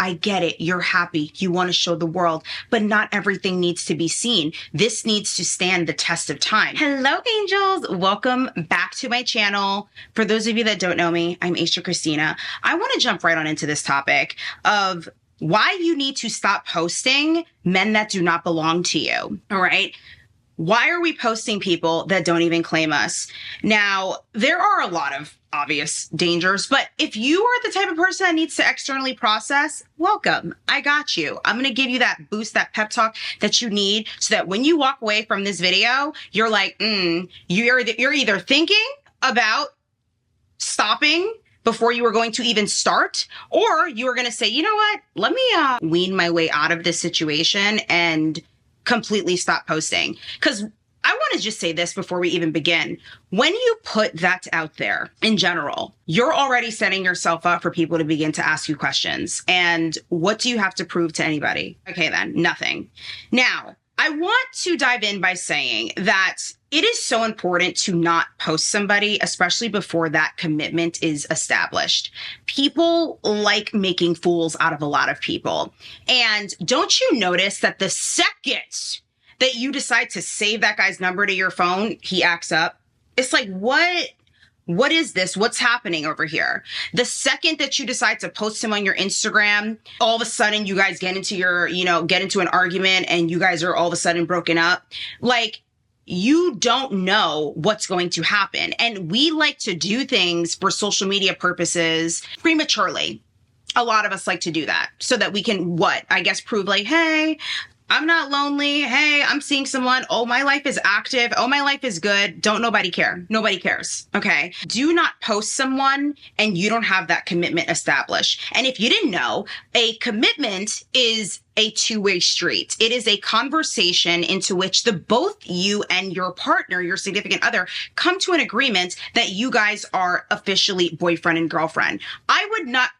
I get it. You're happy. You want to show the world, but not everything needs to be seen. This needs to stand the test of time. Hello, angels. Welcome back to my channel. For those of you that don't know me, I'm Aisha Christina. I want to jump right on into this topic of why you need to stop posting men that do not belong to you. All right. Why are we posting people that don't even claim us? Now, there are a lot of obvious dangers, but if you are the type of person that needs to externally process, welcome. I got you. I'm going to give you that boost, that pep talk that you need so that when you walk away from this video, you're like, you're either thinking about stopping before you were going to even start, or you were going to say, you know what, let me wean my way out of this situation and completely stop posting. Because I want to just say this before we even begin. When you put that out there in general, you're already setting yourself up for people to begin to ask you questions. And what do you have to prove to anybody? Okay, then nothing. Now, I want to dive in by saying that it is so important to not post somebody, especially before that commitment is established. People like making fools out of a lot of people. And don't you notice that the second that you decide to save that guy's number to your phone, he acts up? It's like, what is this? What's happening over here? The second that you decide to post him on your Instagram, all of a sudden you guys get into get into an argument and you guys are all of a sudden broken up. Like, you don't know what's going to happen. And we like to do things for social media purposes prematurely. A lot of us like to do that so that we can, prove like, hey, I'm not lonely. Hey, I'm seeing someone. Oh, my life is active. Oh, my life is good. Don't nobody care. Nobody cares. Okay. Do not post someone and you don't have that commitment established. And if you didn't know, a commitment is a two-way street. It is a conversation into which both you and your partner, your significant other, come to an agreement that you guys are officially boyfriend and girlfriend. I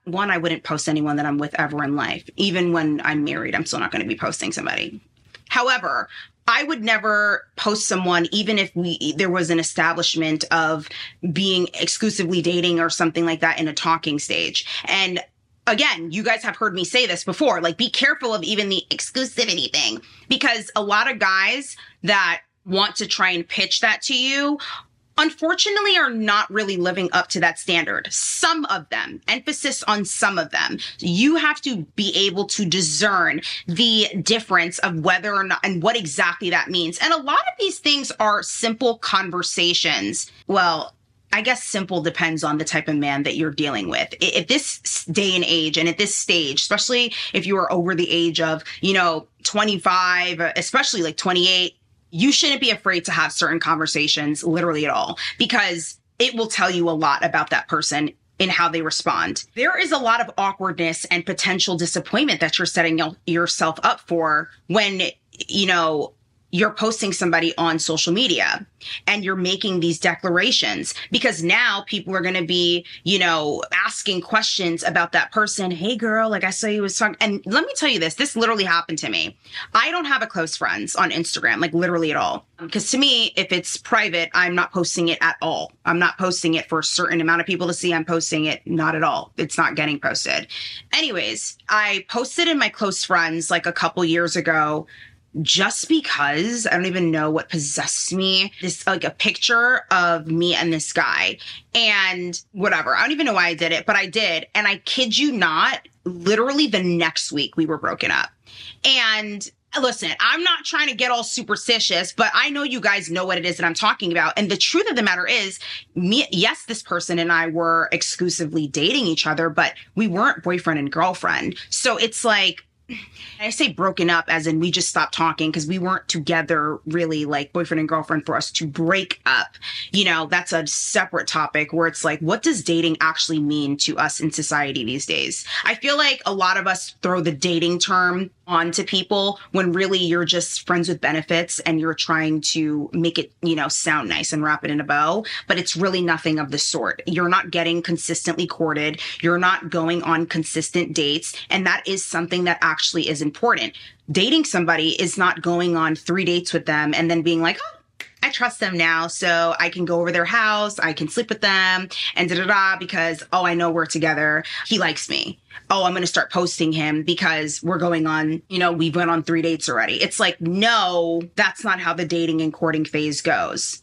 wouldn't post anyone that I'm with ever in life. Even when I'm married, I'm still not going to be posting somebody. However, I would never post someone, even if there was an establishment of being exclusively dating or something like that in a talking stage. And again, you guys have heard me say this before, like, be careful of even the exclusivity thing, because a lot of guys that want to try and pitch that to you, unfortunately, are not really living up to that standard. Some of them, emphasis on some of them. You have to be able to discern the difference of whether or not and what exactly that means. And a lot of these things are simple conversations. Well, I guess simple depends on the type of man that you're dealing with. At this day and age and at this stage, especially if you are over the age of, 25, especially like 28, you shouldn't be afraid to have certain conversations literally at all, because it will tell you a lot about that person in how they respond. There is a lot of awkwardness and potential disappointment that you're setting yourself up for when, you're posting somebody on social media and you're making these declarations, because now people are going to be, asking questions about that person. Hey girl, like I saw you was talking. And let me tell you this literally happened to me. I don't have a close friends on Instagram, like literally at all. Because to me, if it's private, I'm not posting it at all. I'm not posting it for a certain amount of people to see. I'm posting it not at all. It's not getting posted. Anyways, I posted in my close friends like a couple years ago, just because I don't even know what possessed me. This like a picture of me and this guy and whatever. I don't even know why I did it, but I did. And I kid you not, literally the next week we were broken up. And listen, I'm not trying to get all superstitious, but I know you guys know what it is that I'm talking about. And the truth of the matter is, yes, this person and I were exclusively dating each other, but we weren't boyfriend and girlfriend. So it's like, I say broken up as in we just stopped talking because we weren't together really like boyfriend and girlfriend. For us to break up, that's a separate topic where it's like, what does dating actually mean to us in society these days? I feel like a lot of us throw the dating term onto people when really you're just friends with benefits and you're trying to make it, sound nice and wrap it in a bow, but it's really nothing of the sort. You're not getting consistently courted. You're not going on consistent dates. And that is something that actually is important. Dating somebody is not going on 3 dates with them and then being like, oh, I trust them now, so I can go over their house, I can sleep with them, and because, oh, I know we're together, he likes me. oh, I'm going to start posting him because we're going on, we went on 3 dates already. It's like, no, that's not how the dating and courting phase goes.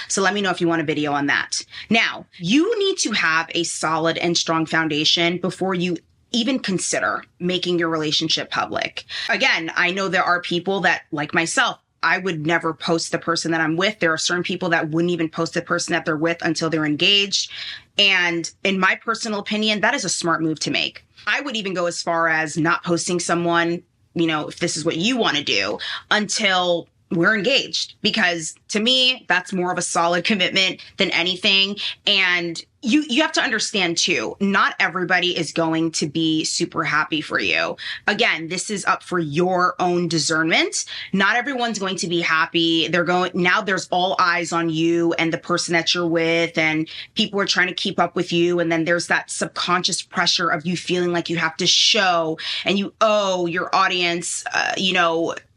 So let me know if you want a video on that. Now, you need to have a solid and strong foundation before you even consider making your relationship public. Again, I know there are people that, like myself, I would never post the person that I'm with. There are certain people that wouldn't even post the person that they're with until they're engaged. And in my personal opinion, that is a smart move to make. I would even go as far as not posting someone, if this is what you want to do, until we're engaged, because to me, that's more of a solid commitment than anything. And you have to understand too, not everybody is going to be super happy for you. Again, this is up for your own discernment. Not everyone's going to be happy. Now there's all eyes on you and the person that you're with, and people are trying to keep up with you. And then there's that subconscious pressure of you feeling like you have to show and you owe your audience,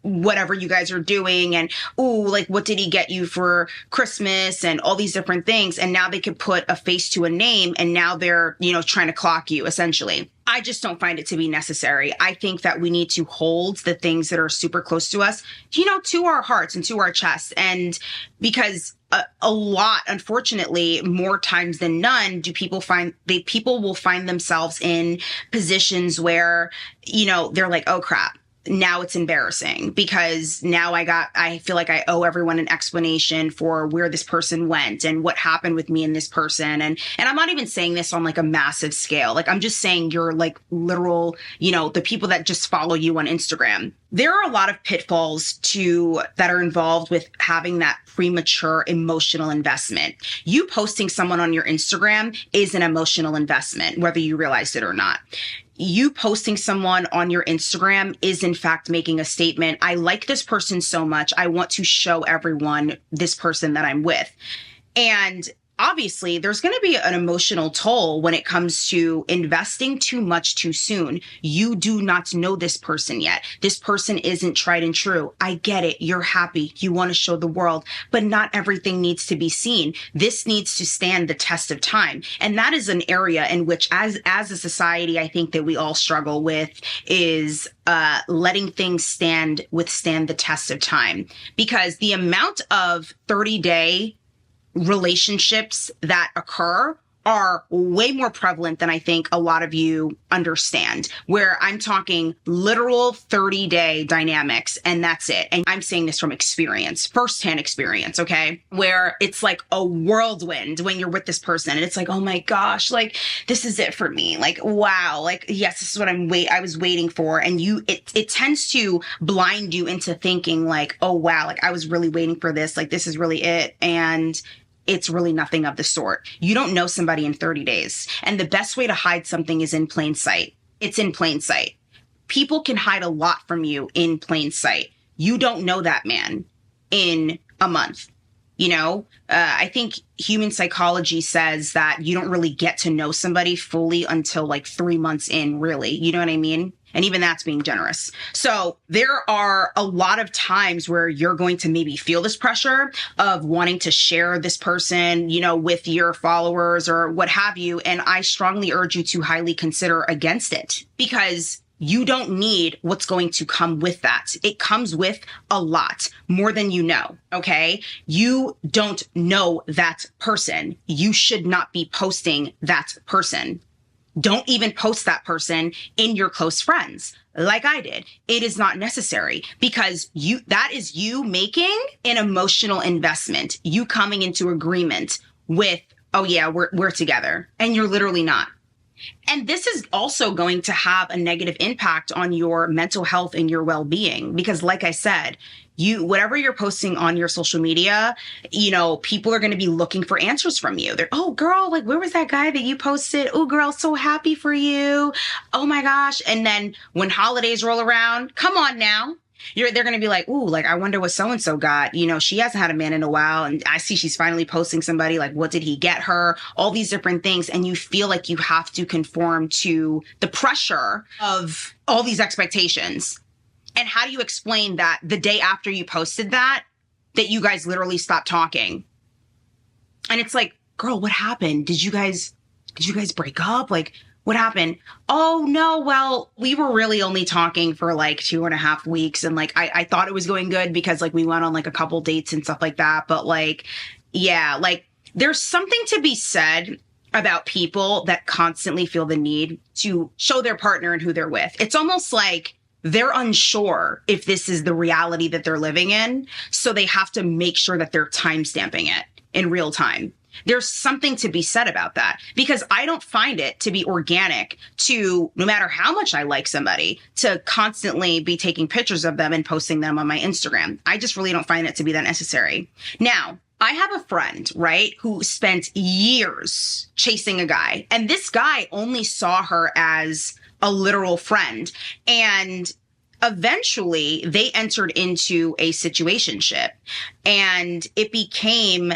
whatever you guys are doing. And, ooh, like, what did he get you for Christmas and all these different things. And now they could put a face to a name, and now they're, trying to clock you essentially. I just don't find it to be necessary. I think that we need to hold the things that are super close to us, to our hearts and to our chests. And because a lot, unfortunately, more times than none, people will find themselves in positions where, they're like, oh crap. Now it's embarrassing because now I feel like I owe everyone an explanation for where this person went and what happened with me and this person. And I'm not even saying this on like a massive scale. Like, I'm just saying you're like literal, the people that just follow you on Instagram. There are a lot of pitfalls that are involved with having that premature emotional investment. You posting someone on your Instagram is an emotional investment, whether you realize it or not. You posting someone on your Instagram is in fact making a statement. I like this person so much. I want to show everyone this person that I'm with. And obviously, there's going to be an emotional toll when it comes to investing too much too soon. You do not know this person yet. This person isn't tried and true. I get it. You're happy. You want to show the world, but not everything needs to be seen. This needs to stand the test of time. And that is an area in which, as a society, I think that we all struggle with is letting things withstand the test of time. Because the amount of 30-day relationships that occur are way more prevalent than I think a lot of you understand, where I'm talking literal 30-day dynamics, and that's it. And I'm saying this from experience, firsthand experience, okay? Where it's like a whirlwind when you're with this person, and it's like, oh my gosh, like, this is it for me. Like, wow, like, yes, this is what I was waiting for. And it tends to blind you into thinking like, oh wow, like I was really waiting for this, like this is really it. And it's really nothing of the sort. You don't know somebody in 30 days. And the best way to hide something is in plain sight. It's in plain sight. People can hide a lot from you in plain sight. You don't know that man in a month. I think human psychology says that you don't really get to know somebody fully until like 3 months in, really. You know what I mean? And even that's being generous. So there are a lot of times where you're going to maybe feel this pressure of wanting to share this person, with your followers or what have you. And I strongly urge you to highly consider against it, because you don't need what's going to come with that. It comes with a lot more than you know, okay? You don't know that person. You should not be posting that person. Don't even post that person in your close friends like I did. It is not necessary, because that is you making an emotional investment. You coming into agreement with, oh yeah, we're together, and you're literally not. And this is also going to have a negative impact on your mental health and your well-being, because like I said, whatever you're posting on your social media, people are going to be looking for answers from you. They're, oh girl, like, where was that guy that you posted? Oh girl, so happy for you. Oh my gosh. And then when holidays roll around, come on now. They're going to be like, ooh, like, I wonder what so-and-so got. She hasn't had a man in a while. And I see she's finally posting somebody, like, what did he get her? All these different things. And you feel like you have to conform to the pressure of all these expectations. And how do you explain that the day after you posted that you guys literally stopped talking? And it's like, girl, what happened? Did you guys break up? Like, What happened? Oh no, well, we were really only talking for like 2.5 weeks. And like, I thought it was going good because like we went on like a couple dates and stuff like that. But like, yeah, like there's something to be said about people that constantly feel the need to show their partner and who they're with. It's almost like they're unsure if this is the reality that they're living in. So they have to make sure that they're timestamping it in real time. There's something to be said about that because I don't find it to be organic to, no matter how much I like somebody, to constantly be taking pictures of them and posting them on my Instagram. I just really don't find it to be that necessary. Now, I have a friend, right, who spent years chasing a guy, and this guy only saw her as a literal friend. And eventually they entered into a situationship, and it became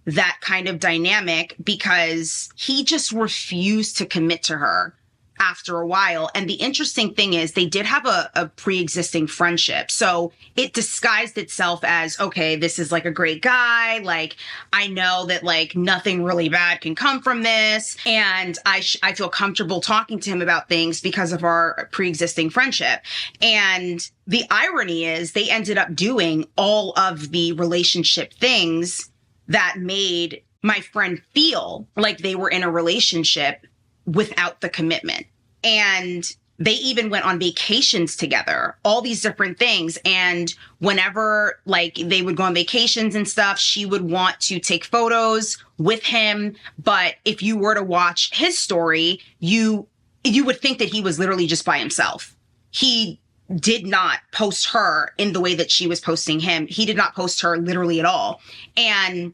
that kind of dynamic because he just refused to commit to her after a while. And the interesting thing is they did have a pre-existing friendship. So it disguised itself as, okay, this is like a great guy. Like, I know that like nothing really bad can come from this. And I feel comfortable talking to him about things because of our pre-existing friendship. And the irony is they ended up doing all of the relationship things that made my friend feel like they were in a relationship without the commitment. And they even went on vacations together, all these different things. And whenever like they would go on vacations and stuff, she would want to take photos with him. But if you were to watch his story, you would think that he was literally just by himself. He did not post her in the way that she was posting him. He did not post her literally at all. And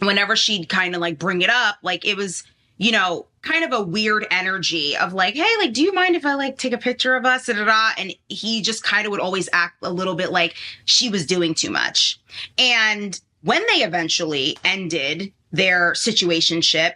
whenever she'd kind of like bring it up, like it was, you know, kind of a weird energy of like, hey, like, do you mind if I like take a picture of us? And he just kind of would always act a little bit like she was doing too much. And when they eventually ended their situationship,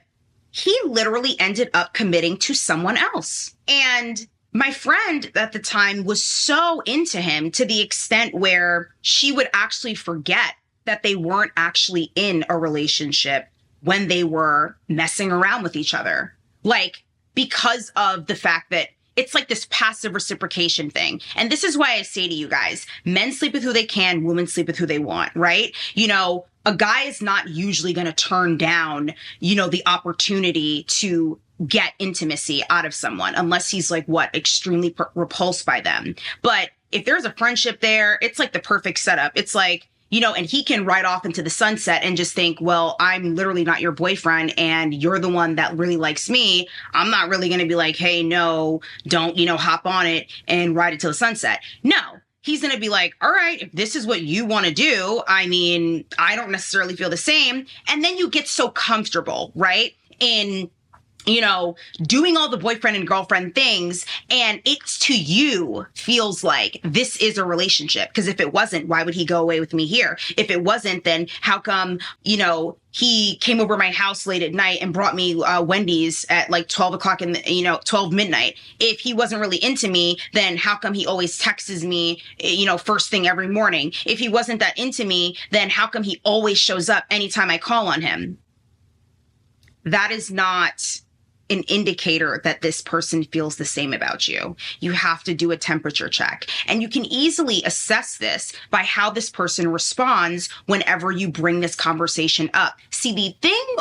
he literally ended up committing to someone else. And my friend at the time was so into him to the extent where she would actually forget that they weren't actually in a relationship when they were messing around with each other. Like, because of the fact that it's like this passive reciprocation thing. And this is why I say to you guys, men sleep with who they can, women sleep with who they want, right? You know, a guy is not usually going to turn down, you know, the opportunity to get intimacy out of someone unless he's like, extremely repulsed by them. But if there's a friendship there, it's like the perfect setup. It's like, you know, and he can ride off into the sunset and just think, well, I'm literally not your boyfriend and you're the one that really likes me. I'm not really going to be like, hey, no, don't, you know, hop on it and ride it till the sunset. No, he's going to be like, all right, if this is what you want to do, I mean, I don't necessarily feel the same. And then you get so comfortable, right, in, you know, doing all the boyfriend and girlfriend things. And it's to you feels like this is a relationship. Because if it wasn't, why would he go away with me here? If it wasn't, then how come, you know, he came over my house late at night and brought me Wendy's at like 12 o'clock in the, you know, 12 midnight. If he wasn't really into me, then how come he always texts me, you know, first thing every morning? If he wasn't that into me, then how come he always shows up anytime I call on him? That is not an indicator that this person feels the same about you. You have to do a temperature check. And you can easily assess this by how this person responds whenever you bring this conversation up. See, the thing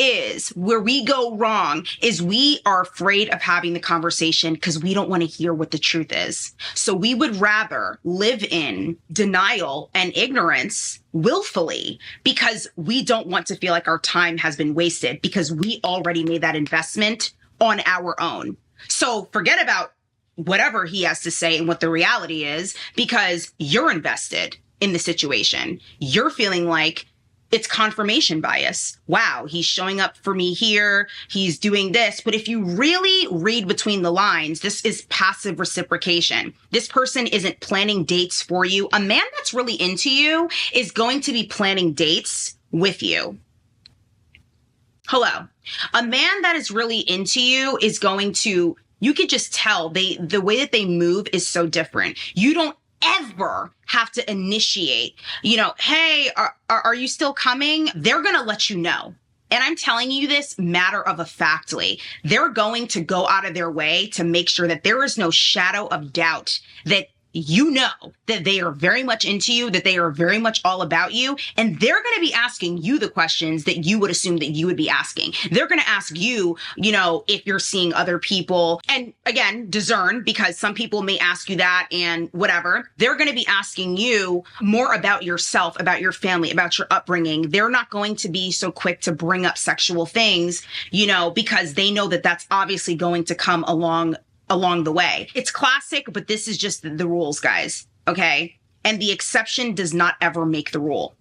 is where we go wrong is we are afraid of having the conversation because we don't want to hear what the truth is. So we would rather live in denial and ignorance willfully because we don't want to feel like our time has been wasted because we already made that investment on our own. So forget about whatever he has to say and what the reality is because you're invested in the situation. You're feeling like it's confirmation bias. Wow, he's showing up for me here. He's doing this. But if you really read between the lines, this is passive reciprocation. This person isn't planning dates for you. A man that's really into you is going to be planning dates with you. Hello. A man that is really into you is going to, you could just tell the way that they move is so different. You don't ever have to initiate, you know, hey, are you still coming? They're going to let you know. And I'm telling you this matter of a factly. They're going to go out of their way to make sure that there is no shadow of doubt that you know that they are very much into you, that they are very much all about you. And they're going to be asking you the questions that you would assume that you would be asking. They're going to ask you, if you're seeing other people. And again, discern, because some people may ask you that and whatever. They're going to be asking you more about yourself, about your family, about your upbringing. They're not going to be so quick to bring up sexual things, because they know that that's obviously going to come along the way. It's classic, but this is just the rules, guys. Okay. And the exception does not ever make the rule.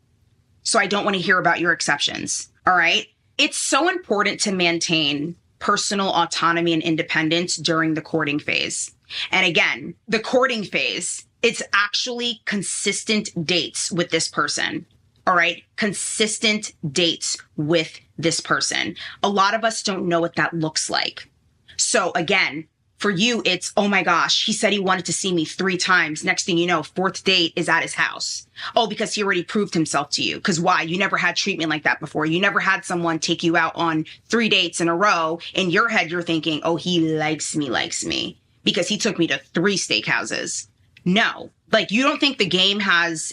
So I don't want to hear about your exceptions. All right. It's so important to maintain personal autonomy and independence during the courting phase. And again, the courting phase, it's actually consistent dates with this person. All right. Consistent dates with this person. A lot of us don't know what that looks like. So again, for you, it's, oh my gosh, he said he wanted to see me 3 times. Next thing you know, 4th date is at his house. Oh, because he already proved himself to you. Because why? You never had treatment like that before. You never had someone take you out on 3 dates in a row. In your head, you're thinking, oh, he likes me because he took me to 3 steakhouses. No, you don't think the game has,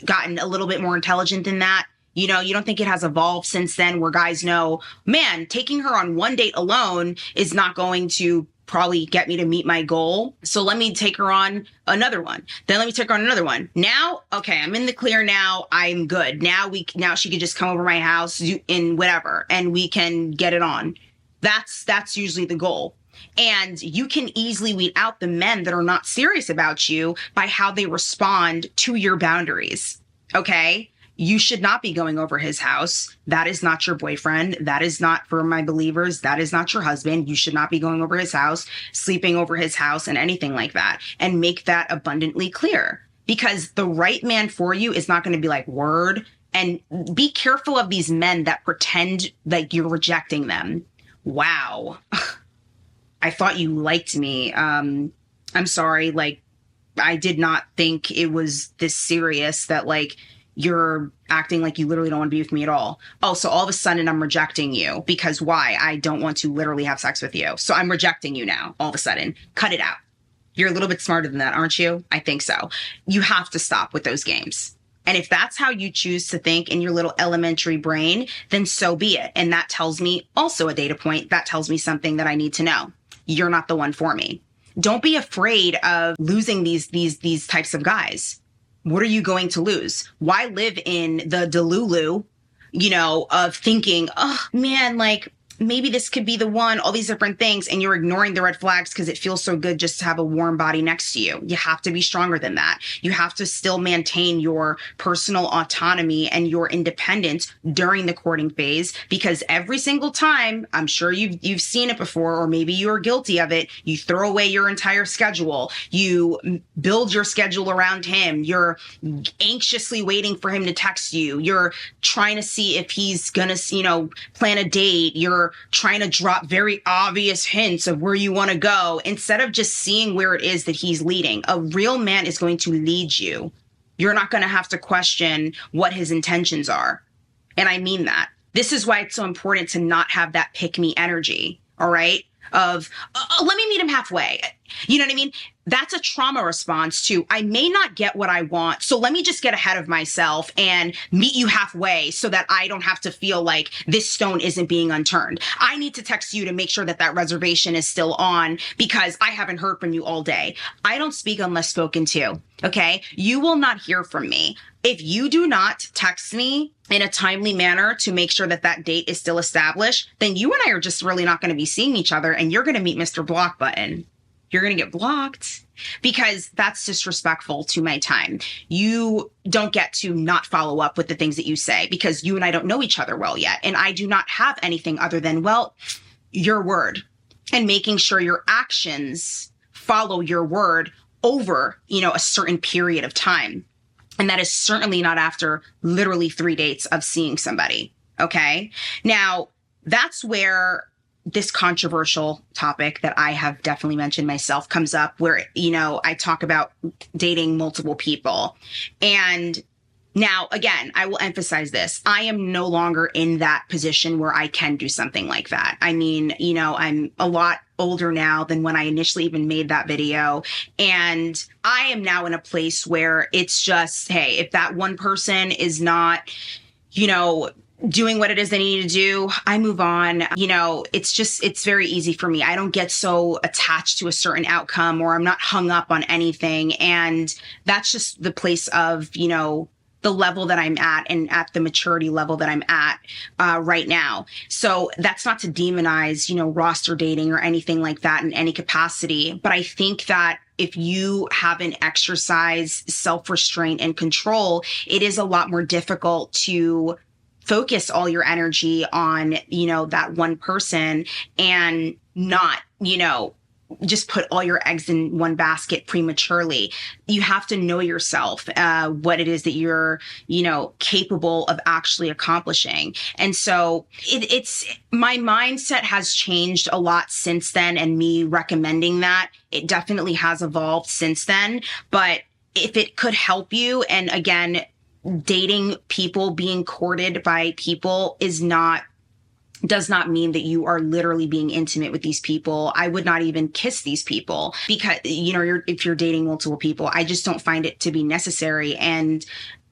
gotten a little bit more intelligent than that? You don't think it has evolved since then where guys know, man, taking her on 1 date alone is not going to probably get me to meet my goal. So let me take her on another one. Then let me take her on another one. Now, okay, I'm in the clear now. I'm good. Now she could just come over my house in whatever and we can get it on. That's usually the goal. And you can easily weed out the men that are not serious about you by how they respond to your boundaries. Okay? You should not be going over his house. That is not your boyfriend. That is not, for my believers, that is not your husband. You should not be going over his house, sleeping over his house, and anything like that. And make that abundantly clear. Because the right man for you is not going to be like, word. And be careful of these men that pretend like you're rejecting them. Wow. I thought you liked me. I'm sorry. I did not think it was this serious that you're acting like you literally don't want to be with me at all. Oh, so all of a sudden I'm rejecting you because why? I don't want to literally have sex with you. So I'm rejecting you now all of a sudden. Cut it out. You're a little bit smarter than that, aren't you? I think so. You have to stop with those games. And if that's how you choose to think in your little elementary brain, then so be it. And that tells me also a data point. That tells me something that I need to know. You're not the one for me. Don't be afraid of losing these types of guys. What are you going to lose? Why live in the delulu, of thinking, oh man, maybe this could be the one, all these different things, and you're ignoring the red flags because it feels so good just to have a warm body next to you. You have to be stronger than that. You have to still maintain your personal autonomy and your independence during the courting phase, because every single time, I'm sure you've seen it before, or maybe you're guilty of it, you throw away your entire schedule. You build your schedule around him. You're anxiously waiting for him to text you. You're trying to see if he's gonna, plan a date. You're trying to drop very obvious hints of where you want to go instead of just seeing where it is that he's leading. A real man is going to lead you. You're not going to have to question what his intentions are. And I mean that. This is why it's so important to not have that pick me energy. All right. Of, let me meet him halfway. You know what I mean? That's a trauma response to, I may not get what I want, so let me just get ahead of myself and meet you halfway so that I don't have to feel like this stone isn't being unturned. I need to text you to make sure that reservation is still on because I haven't heard from you all day. I don't speak unless spoken to, okay? You will not hear from me. If you do not text me in a timely manner to make sure that date is still established, then you and I are just really not going to be seeing each other, and you're going to meet Mr. Block Button. You're going to get blocked because that's disrespectful to my time. You don't get to not follow up with the things that you say because you and I don't know each other well yet. And I do not have anything other than, your word, and making sure your actions follow your word over, a certain period of time. And that is certainly not after literally 3 dates of seeing somebody. Okay. Now that's where this controversial topic that I have definitely mentioned myself comes up, where, I talk about dating multiple people. And Now, again, I will emphasize this. I am no longer in that position where I can do something like that. I mean, I'm a lot older now than when I initially even made that video. And I am now in a place where it's just, hey, if that one person is not, doing what it is they need to do, I move on. It's very easy for me. I don't get so attached to a certain outcome, or I'm not hung up on anything. And that's just the place of, the level that I'm at and at the maturity level that I'm at right now. So that's not to demonize, roster dating or anything like that in any capacity. But I think that if you haven't exercised self-restraint and control, it is a lot more difficult to focus all your energy on, that one person and not, just put all your eggs in one basket prematurely. You have to know yourself, what it is that you're, capable of actually accomplishing. And so it's my mindset has changed a lot since then, and me recommending that, it definitely has evolved since then. But if it could help you, and again, dating people, being courted by people does not mean that you are literally being intimate with these people. I would not even kiss these people because, if you're dating multiple people, I just don't find it to be necessary. And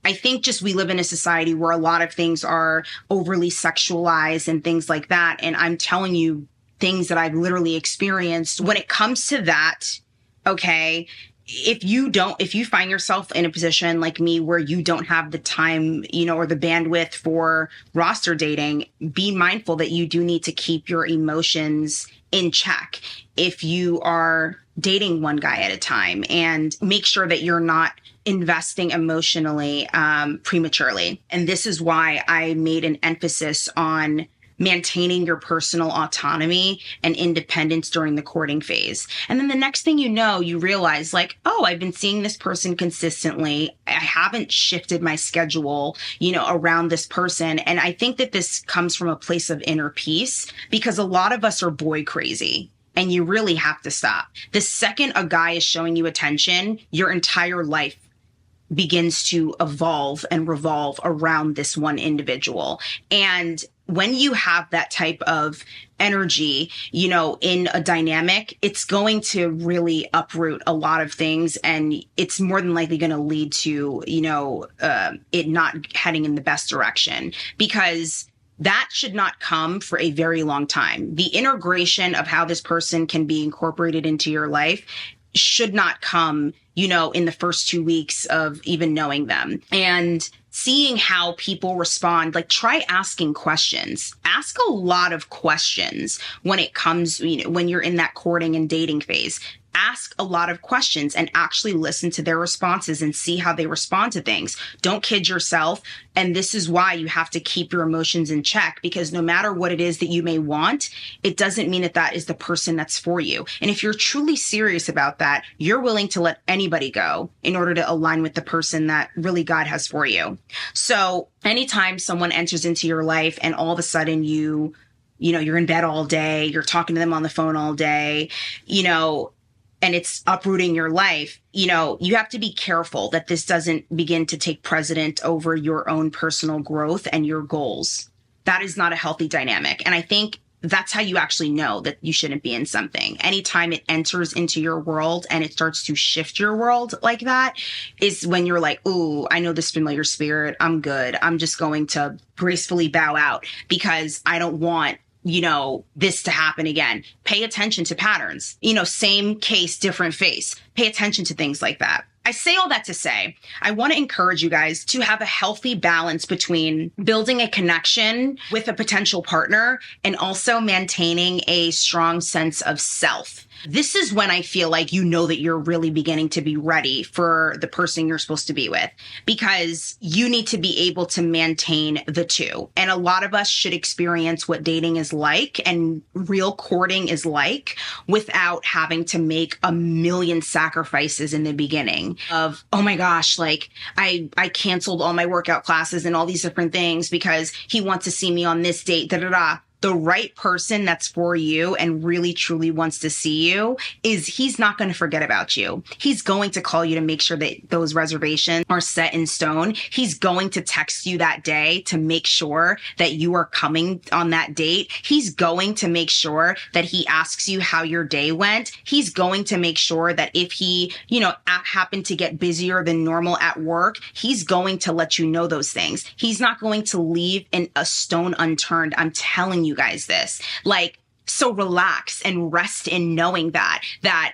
I think just we live in a society where a lot of things are overly sexualized and things like that. And I'm telling you things that I've literally experienced when it comes to that. Okay. If you find yourself in a position like me where you don't have the time, or the bandwidth for roster dating, be mindful that you do need to keep your emotions in check if you are dating one guy at a time, and make sure that you're not investing emotionally prematurely. And this is why I made an emphasis on maintaining your personal autonomy and independence during the courting phase. And then the next thing you realize I've been seeing this person consistently. I haven't shifted my schedule, around this person. And I think that this comes from a place of inner peace, because a lot of us are boy crazy. And you really have to stop. The second a guy is showing you attention, your entire life begins to evolve and revolve around this one individual. And when you have that type of energy, in a dynamic, it's going to really uproot a lot of things. And it's more than likely going to lead to, it not heading in the best direction, because that should not come for a very long time. The integration of how this person can be incorporated into your life should not come, in the first 2 weeks of even knowing them. And seeing how people respond, try asking questions. Ask a lot of questions when it comes, when you're in that courting and dating phase. Ask a lot of questions and actually listen to their responses and see how they respond to things. Don't kid yourself. And this is why you have to keep your emotions in check, because no matter what it is that you may want, it doesn't mean that that is the person that's for you. And if you're truly serious about that, you're willing to let anybody go in order to align with the person that really God has for you. So anytime someone enters into your life and all of a sudden you're in bed all day, you're talking to them on the phone all day, and it's uprooting your life, you have to be careful that this doesn't begin to take precedent over your own personal growth and your goals. That is not a healthy dynamic. And I think that's how you actually know that you shouldn't be in something. Anytime it enters into your world and it starts to shift your world like that is when you're like, ooh, I know this familiar spirit. I'm good. I'm just going to gracefully bow out because I don't want this to happen again. Pay attention to patterns, same case, different face. Pay attention to things like that. I say all that to say, I want to encourage you guys to have a healthy balance between building a connection with a potential partner and also maintaining a strong sense of self. This is when I feel like that you're really beginning to be ready for the person you're supposed to be with, because you need to be able to maintain the two. And a lot of us should experience what dating is like and real courting is like without having to make a million sacrifices in the beginning of, oh my gosh, I canceled all my workout classes and all these different things because he wants to see me on this date, da da da. the right person that's for you and really truly wants to see you he's not going to forget about you. He's going to call you to make sure that those reservations are set in stone. He's going to text you that day to make sure that you are coming on that date. He's going to make sure that he asks you how your day went. He's going to make sure that if he, happened to get busier than normal at work, he's going to let you know those things. He's not going to leave a stone unturned. I'm telling you guys this. So relax and rest in knowing that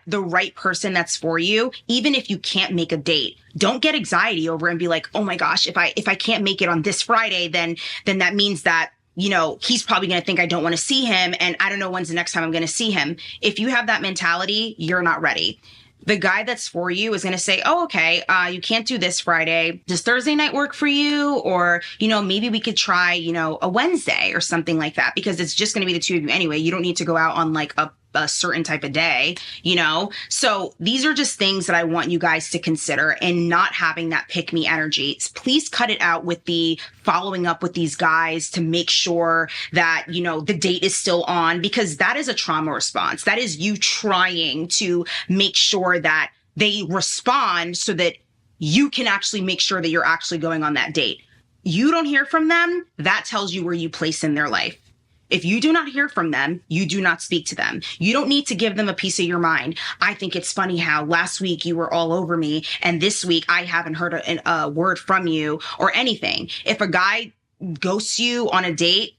the right person that's for you, even if you can't make a date, don't get anxiety over and be like, oh my gosh, if I can't make it on this Friday, then that means that he's probably going to think I don't want to see him. And I don't know when's the next time I'm going to see him. If you have that mentality, you're not ready. The guy that's for you is going to say, oh, okay, you can't do this Friday. Does Thursday night work for you? Or, maybe we could try, a Wednesday or something like that, because it's just going to be the two of you anyway. You don't need to go out on a certain type of day, So these are just things that I want you guys to consider, and not having that pick me energy. Please cut it out with the following up with these guys to make sure that, the date is still on, because that is a trauma response. That is you trying to make sure that they respond so that you can actually make sure that you're actually going on that date. You don't hear from them. That tells you where you place in their life. If you do not hear from them, you do not speak to them. You don't need to give them a piece of your mind. I think it's funny how last week you were all over me, and this week I haven't heard a word from you or anything. If a guy ghosts you on a date,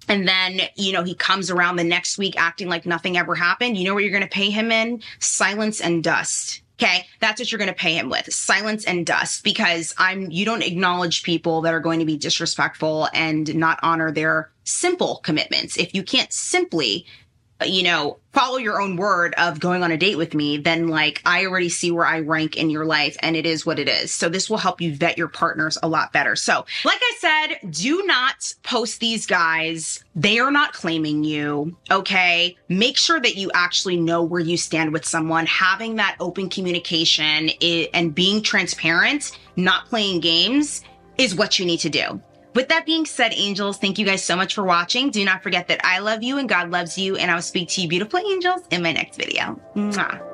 and then, he comes around the next week acting like nothing ever happened, you know what you're going to pay him in? Silence and dust. Okay, that's what you're going to pay him with, silence and dust, because you don't acknowledge people that are going to be disrespectful and not honor their simple commitments. If you can't simply, follow your own word of going on a date with me, then I already see where I rank in your life, and it is what it is. So this will help you vet your partners a lot better. So like I said, do not post these guys. They are not claiming you. Okay. Make sure that you actually know where you stand with someone. Having that open communication and being transparent, not playing games, is what you need to do. With that being said, angels, thank you guys so much for watching. Do not forget that I love you and God loves you, and I'll speak to you beautiful angels in my next video. Mwah.